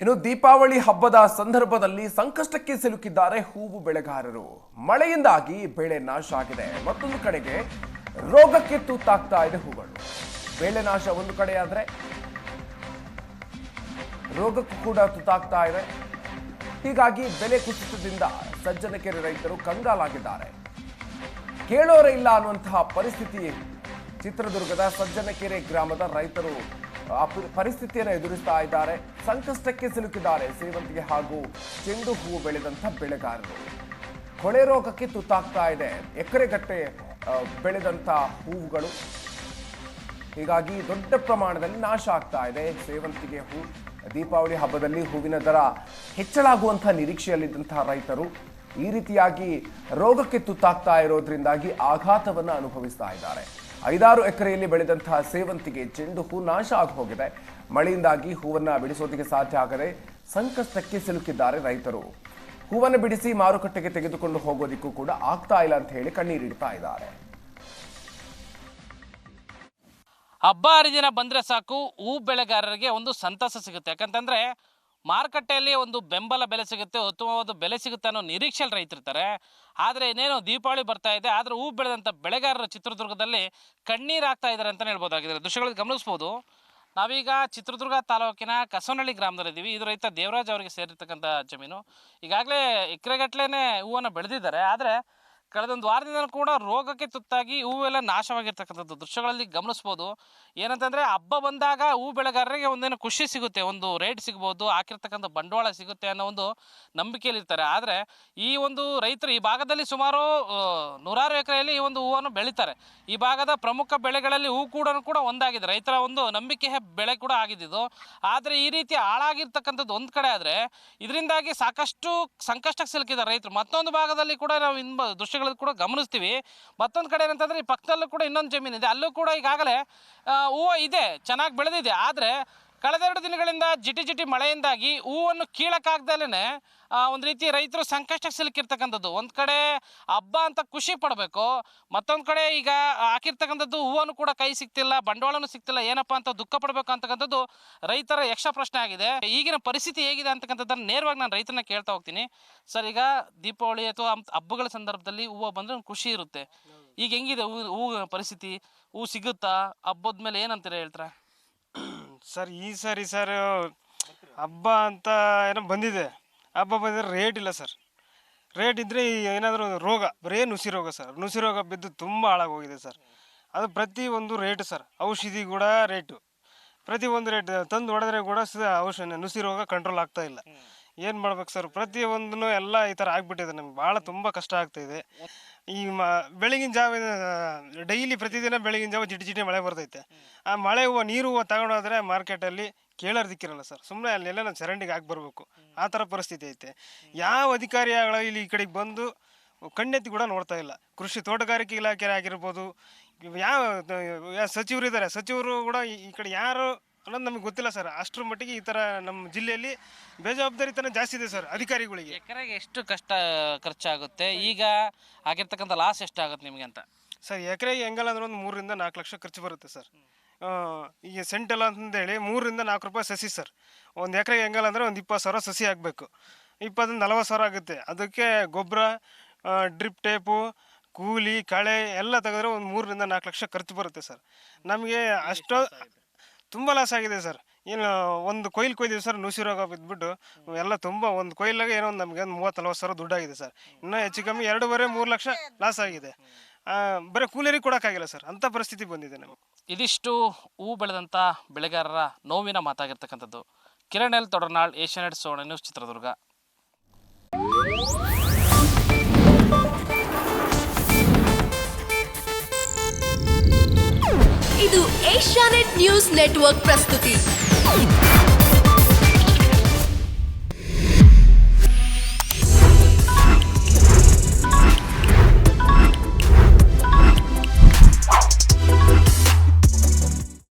ಇನ್ನು ದೀಪಾವಳಿ ಹಬ್ಬದ ಸಂದರ್ಭದಲ್ಲಿ ಸಂಕಷ್ಟಕ್ಕೆ ಸಿಲುಕಿದ್ದಾರೆ ಹೂವು ಬೆಳೆಗಾರರು. ಮಳೆಯಿಂದಾಗಿ ಬೆಳೆ ನಾಶ ಆಗಿದೆ. ಮತ್ತೊಂದು ಕಡೆಗೆ ರೋಗಕ್ಕೆ ತುತ್ತಾಗ್ತಾ ಇದೆ ಹೂಗಳು. ಬೆಳೆ ನಾಶ ಒಂದು ಕಡೆ ಆದ್ರೆ ರೋಗಕ್ಕೂ ಕೂಡ ತುತ್ತಾಗ್ತಾ ಇದೆ. ಹೀಗಾಗಿ ಬೆಲೆ ಕುಸಿತದಿಂದ ಸಜ್ಜನಕೆರೆ ರೈತರು ಕಂಗಾಲಾಗಿದ್ದಾರೆ. ಕೇಳೋರೇ ಇಲ್ಲ ಅನ್ನುವಂತಹ ಪರಿಸ್ಥಿತಿ ಚಿತ್ರದುರ್ಗದ ಸಜ್ಜನಕೆರೆ ಗ್ರಾಮದ ರೈತರು ಪರಿಸ್ಥಿತಿಯನ್ನು ಎದುರಿಸ್ತಾ ಇದ್ದಾರೆ. ಸಂಕಷ್ಟಕ್ಕೆ ಸಿಲುಕಿದ್ದಾರೆ ಸೇವಂತಿಗೆ ಹಾಗೂ ಚೆಂಡು ಹೂವು ಬೆಳೆದಂಥ ಬೆಳೆಗಾರರು. ಕೊಳೆ ರೋಗಕ್ಕೆ ತುತ್ತಾಗ್ತಾ ಇದೆ ಎಕರೆಗಟ್ಟೆ ಬೆಳೆದಂಥ ಹೂವುಗಳು. ಹೀಗಾಗಿ ದೊಡ್ಡ ಪ್ರಮಾಣದಲ್ಲಿ ನಾಶ ಆಗ್ತಾ ಇದೆ ಸೇವಂತಿಗೆ ಹೂ. ದೀಪಾವಳಿ ಹಬ್ಬದಲ್ಲಿ ಹೂವಿನ ದರ ಹೆಚ್ಚಳಾಗುವಂಥ ನಿರೀಕ್ಷೆಯಲ್ಲಿದ್ದಂತಹ ರೈತರು ಈ ರೀತಿಯಾಗಿ ರೋಗಕ್ಕೆ ತುತ್ತಾಗ್ತಾ ಇರೋದ್ರಿಂದಾಗಿ ಆಘಾತವನ್ನು ಅನುಭವಿಸ್ತಾ ಇದ್ದಾರೆ. 5-6 ಎಕರೆಯಲ್ಲಿ ಬೆಳೆದಂತಹ ಸೇವಂತಿಗೆ ಚೆಂಡು ಹೂ ನಾಶ ಆಗಿ ಹೋಗಿದೆ. ಮಳೆಯಿಂದಾಗಿ ಹೂವನ್ನು ಬಿಡಿಸೋದಕ್ಕೆ ಸಾಧ್ಯ ಆಗದೆ ಸಂಕಷ್ಟಕ್ಕೆ ಸಿಲುಕಿದ್ದಾರೆ ರೈತರು. ಹೂವನ್ನು ಬಿಡಿಸಿ ಮಾರುಕಟ್ಟೆಗೆ ತೆಗೆದುಕೊಂಡು ಹೋಗೋದಿಕ್ಕೂ ಕೂಡ ಆಗ್ತಾ ಇಲ್ಲ ಅಂತ ಹೇಳಿ ಕಣ್ಣೀರಿಡ್ತಾ ಇದ್ದಾರೆ. ಹಬ್ಬ ಹರಿದಿನ ಬಂದರೆ ಸಾಕು ಹೂ ಬೆಳೆಗಾರರಿಗೆ ಒಂದು ಸಂತಸ ಸಿಗುತ್ತೆ. ಯಾಕಂತಂದರೆ ಮಾರುಕಟ್ಟೆಯಲ್ಲಿ ಒಂದು ಬೆಂಬಲ ಬೆಲೆ ಸಿಗುತ್ತೆ, ಉತ್ತಮವಾದ ಬೆಲೆ ಸಿಗುತ್ತೆ ಅನ್ನೋ ನಿರೀಕ್ಷೆಯಲ್ಲಿ ರೈತರಿರ್ತಾರೆ. ಆದರೆ ಇನ್ನೇನು ದೀಪಾವಳಿ ಬರ್ತಾ ಇದೆ, ಆದರೆ ಹೂ ಬೆಳೆದಂಥ ಬೆಳೆಗಾರರು ಚಿತ್ರದುರ್ಗದಲ್ಲಿ ಕಣ್ಣೀರಾಗ್ತಾ ಇದ್ದಾರೆ ಅಂತಲೇ ಹೇಳ್ಬೋದಾಗಿದೆ. ದೃಶ್ಯಗಳಲ್ಲಿ ಗಮನಿಸ್ಬೋದು. ನಾವೀಗ ಚಿತ್ರದುರ್ಗ ತಾಲೂಕಿನ ಕಸವನಹಳ್ಳಿ ಗ್ರಾಮದಲ್ಲಿದ್ದೀವಿ. ಇದು ರೈತ ದೇವರಾಜ್ ಅವರಿಗೆ ಸೇರಿರ್ತಕ್ಕಂಥ ಜಮೀನು. ಈಗಾಗಲೇ ಎಕರೆಗಟ್ಟಲೆ ಹೂವನ್ನು ಬೆಳೆದಿದ್ದಾರೆ. ಆದರೆ ಕಳೆದೊಂದು ವಾರದಿಂದ ಕೂಡ ರೋಗಕ್ಕೆ ತುತ್ತಾಗಿ ಹೂವೆಲ್ಲ ನಾಶವಾಗಿರ್ತಕ್ಕಂಥದ್ದು ದೃಶ್ಯಗಳಲ್ಲಿ ಗಮನಿಸ್ಬೋದು. ಏನಂತಂದರೆ ಹಬ್ಬ ಬಂದಾಗ ಹೂ ಬೆಳೆಗಾರರಿಗೆ ಒಂದೇನೋ ಖುಷಿ ಸಿಗುತ್ತೆ, ಒಂದು ರೇಟ್ ಸಿಗ್ಬೋದು, ಹಾಕಿರ್ತಕ್ಕಂಥ ಬಂಡವಾಳ ಸಿಗುತ್ತೆ ಅನ್ನೋ ಒಂದು ನಂಬಿಕೆಯಲ್ಲಿರ್ತಾರೆ. ಆದರೆ ಈ ಒಂದು ರೈತರು ಈ ಭಾಗದಲ್ಲಿ ಸುಮಾರು 100 ಎಕರೆಯಲ್ಲಿ ಈ ಒಂದು ಹೂವನ್ನು ಬೆಳೀತಾರೆ. ಈ ಭಾಗದ ಪ್ರಮುಖ ಬೆಳೆಗಳಲ್ಲಿ ಹೂ ಕೂಡ ಒಂದಾಗಿದೆ. ರೈತರ ಒಂದು ನಂಬಿಕೆ ಬೆಳೆ ಕೂಡ ಆಗಿದ್ದು. ಆದರೆ ಈ ರೀತಿ ಹಾಳಾಗಿರ್ತಕ್ಕಂಥದ್ದು ಒಂದು ಕಡೆ ಆದರೆ ಇದರಿಂದಾಗಿ ಸಾಕಷ್ಟು ಸಂಕಷ್ಟಕ್ಕೆ ಸಿಲುಕಿದ್ದಾರೆ ರೈತರು. ಮತ್ತೊಂದು ಭಾಗದಲ್ಲಿ ಕೂಡ ನಾವು ದೃಶ್ಯ ಕೂಡ ಗಮನಿಸ್ತೀವಿ. ಮತ್ತೊಂದು ಕಡೆ ಏನಂತಂದ್ರೆ ಈ ಪಕ್ಕದಲ್ಲೂ ಕೂಡ ಇನ್ನೊಂದು ಜಮೀನು ಇದೆ, ಅಲ್ಲೂ ಕೂಡ ಈಗಾಗಲೇ ಹೂವು ಇದೆ, ಚೆನ್ನಾಗಿ ಬೆಳೆದಿದೆ. ಆದರೆ ಕಳೆದೆರಡು ದಿನಗಳಿಂದ ಜಿಟಿ ಮಳೆಯಿಂದಾಗಿ ಹೂವನ್ನು ಕೀಳಕ್ಕಾಗ್ದಲೇ ಒಂದು ರೀತಿ ರೈತರು ಸಂಕಷ್ಟಕ್ಕೆ ಸಿಲುಕಿರ್ತಕ್ಕಂಥದ್ದು. ಒಂದು ಕಡೆ ಹಬ್ಬ ಅಂತ ಖುಷಿ ಪಡಬೇಕು, ಮತ್ತೊಂದು ಕಡೆ ಈಗ ಹಾಕಿರ್ತಕ್ಕಂಥದ್ದು ಹೂವನ್ನು ಕೂಡ ಕೈ ಸಿಗ್ತಿಲ್ಲ, ಬಂಡವಾಳನೂ ಸಿಗ್ತಿಲ್ಲ, ಏನಪ್ಪ ಅಂತ ದುಃಖ ಪಡಬೇಕು ಅಂತಕ್ಕಂಥದ್ದು ರೈತರ ಯಕ್ಷ ಪ್ರಶ್ನೆ ಆಗಿದೆ. ಈಗಿನ ಪರಿಸ್ಥಿತಿ ಹೇಗಿದೆ ಅಂತಕ್ಕಂಥದ್ದನ್ನು ನೇರವಾಗಿ ನಾನು ರೈತರನ್ನ ಕೇಳ್ತಾ ಹೋಗ್ತೀನಿ. ಸರ್, ಈಗ ದೀಪಾವಳಿ ಅಥವಾ ಹಬ್ಬಗಳ ಸಂದರ್ಭದಲ್ಲಿ ಹೂವು ಬಂದರೆ ಒಂದು ಖುಷಿ ಇರುತ್ತೆ. ಈಗ ಹೆಂಗಿದೆ ಹೂ ಪರಿಸ್ಥಿತಿ? ಹೂ ಸಿಗುತ್ತಾ? ಹಬ್ಬದ ಮೇಲೆ ಏನಂತೀರ ಹೇಳ್ತಾರೆ ಸರ್? ಈ ಸರಿ ಸರ್ ಹಬ್ಬ ಅಂತ ಏನೋ ಬಂದಿದೆ, ಹಬ್ಬ ಬಂದರೆ ರೇಟ್ ಇಲ್ಲ ಸರ್. ರೇಟ್ ಇದ್ದರೆ ಏನಾದರೂ ರೋಗ, ಬರೀ ನುಸಿ ರೋಗ ಸರ್. ನುಸಿ ರೋಗ ಬಿದ್ದು ತುಂಬ ಹಾಳಾಗೋಗಿದೆ ಸರ್. ಅದು ಪ್ರತಿಯೊಂದು ರೇಟು ಸರ್. ಔಷಧಿ ಕೂಡ ರೇಟು, ಪ್ರತಿಯೊಂದು ರೇಟ್ ತಂದು ಹೊಡೆದ್ರೆ ಕೂಡ ಔಷಧಿ ನುಸಿ ರೋಗ ಕಂಟ್ರೋಲ್ ಆಗ್ತಾ ಇಲ್ಲ. ಏನು ಮಾಡ್ಬೇಕು ಸರ್? ಪ್ರತಿಯೊಂದೂ ಎಲ್ಲ ಈ ಥರ ಆಗಿಬಿಟ್ಟಿದೆ. ನಮ್ಗೆ ಭಾಳ ತುಂಬ ಕಷ್ಟ ಆಗ್ತಾಯಿದೆ. ಈ ಬೆಳಗಿನ ಜಾವ ಡೈಲಿ ಪ್ರತಿದಿನ ಬೆಳಗಿನ ಜಾವ ಜಿಟಿ ಮಳೆ ಬರ್ತೈತೆ. ಆ ಮಳೆ ಹೂವು ನೀರು ಹೂವು ತಗೊಂಡೋದ್ರೆ ಮಾರ್ಕೆಟಲ್ಲಿ ಕೇಳೋದಕ್ಕಿರಲ್ಲ ಸರ್. ಸುಮ್ಮನೆ ಅಲ್ಲೆಲ್ಲ ನಾವು ಚರಂಡಿಗೆ ಹಾಕಿ ಬರಬೇಕು, ಆ ಥರ ಪರಿಸ್ಥಿತಿ ಐತೆ. ಯಾವ ಅಧಿಕಾರಿಗಳು ಇಲ್ಲಿ ಈ ಕಡೆಗೆ ಬಂದು ಕಣ್ಣೆತ್ತಿ ಕೂಡ ನೋಡ್ತಾ ಇಲ್ಲ. ಕೃಷಿ ತೋಟಗಾರಿಕೆ ಇಲಾಖೆ ಆಗಿರ್ಬೋದು, ಯಾವ ಸಚಿವರು ಇದ್ದಾರೆ, ಸಚಿವರು ಕೂಡ ಈ ಕಡೆ ಯಾರು ಅನ್ನೋದು ನಮಗೆ ಗೊತ್ತಿಲ್ಲ ಸರ್. ಅಷ್ಟರ ಮಟ್ಟಿಗೆ ಈ ಥರ ನಮ್ಮ ಜಿಲ್ಲೆಯಲ್ಲಿ ಬೇಜವಾಬ್ದಾರಿತನ ಜಾಸ್ತಿ ಇದೆ ಸರ್ ಅಧಿಕಾರಿಗಳಿಗೆ. ಎಕರೆಗೆ ಎಷ್ಟು ಖರ್ಚಾಗುತ್ತೆ? ಈಗ ಆಗಿರ್ತಕ್ಕಂಥ ಲಾಸ್ ಎಷ್ಟಾಗುತ್ತೆ ನಿಮಗೆ ಅಂತ? ಸರ್, ಎಕರೆಗೆ ಹೆಂಗಲ್ಲ ಅಂದ್ರೆ ಒಂದು 3 ರಿಂದ 4 ಲಕ್ಷ ಖರ್ಚು ಬರುತ್ತೆ ಸರ್. ಈಗ ಸೆಂಟೆಲ್ಲ ಅಂತಂದೇಳಿ 3 ರಿಂದ 4 ರೂಪಾಯಿ ಸಸಿ ಸರ್. ಒಂದು ಎಕರೆಗೆ ಹೆಂಗಲ್ಲ ಅಂದರೆ ಒಂದು 20,000 ಸಸಿ ಆಗಬೇಕು. 20-40,000 ಆಗುತ್ತೆ. ಅದಕ್ಕೆ ಗೊಬ್ಬರ, ಡ್ರಿಪ್ ಟೇಪು, ಕೂಲಿ, ಕಳೆ ಎಲ್ಲ ತೆಗೆದ್ರೆ ಒಂದು 3 ರಿಂದ 4 ಲಕ್ಷ ಖರ್ಚು ಬರುತ್ತೆ ಸರ್. ನಮಗೆ ಅಷ್ಟು ತುಂಬ ಲಾಸ್ ಆಗಿದೆ ಸರ್. ಏನು ಒಂದು ಕೊಯ್ದಿವಿ ಸರ್, ನುಸಿ ರೋಗ ಬಿದ್ದುಬಿಟ್ಟು ಎಲ್ಲ ತುಂಬ ಒಂದು ಕೊಯ್ಲಾಗ ಏನೋ ಒಂದು ನಮಗೆ 30-40 ಸಾವಿರ ದುಡ್ಡಾಗಿದೆ ಸರ್. ಇನ್ನೂ ಹೆಚ್ಚು ಕಮ್ಮಿ 2.5-3 ಲಕ್ಷ ಲಾಸ್ ಆಗಿದೆ. ಬರೀ ಕೂಲಿಯರಿಗೆ ಕೊಡೋಕ್ಕಾಗಿಲ್ಲ ಸರ್, ಅಂಥ ಪರಿಸ್ಥಿತಿ ಬಂದಿದೆ ನಮಗೆ. ಇದಿಷ್ಟು ಹೂ ಬೆಳೆದಂಥ ಬೆಳೆಗಾರರ ನೋವಿನ ಮಾತಾಗಿರ್ತಕ್ಕಂಥದ್ದು. ಕಿರಣ್ ಎಲ್ ತೊಡರ್ನಾಳ್, ಏಷ್ಯಾನೆಟ್ ಸುವರ್ಣ ನ್ಯೂಸ್, ಚಿತ್ರದುರ್ಗ. ಇದು ಏಷ್ಯಾನೆಟ್ ನ್ಯೂಸ್ ನೆಟ್ವರ್ಕ್ ಪ್ರಸ್ತುತಿ.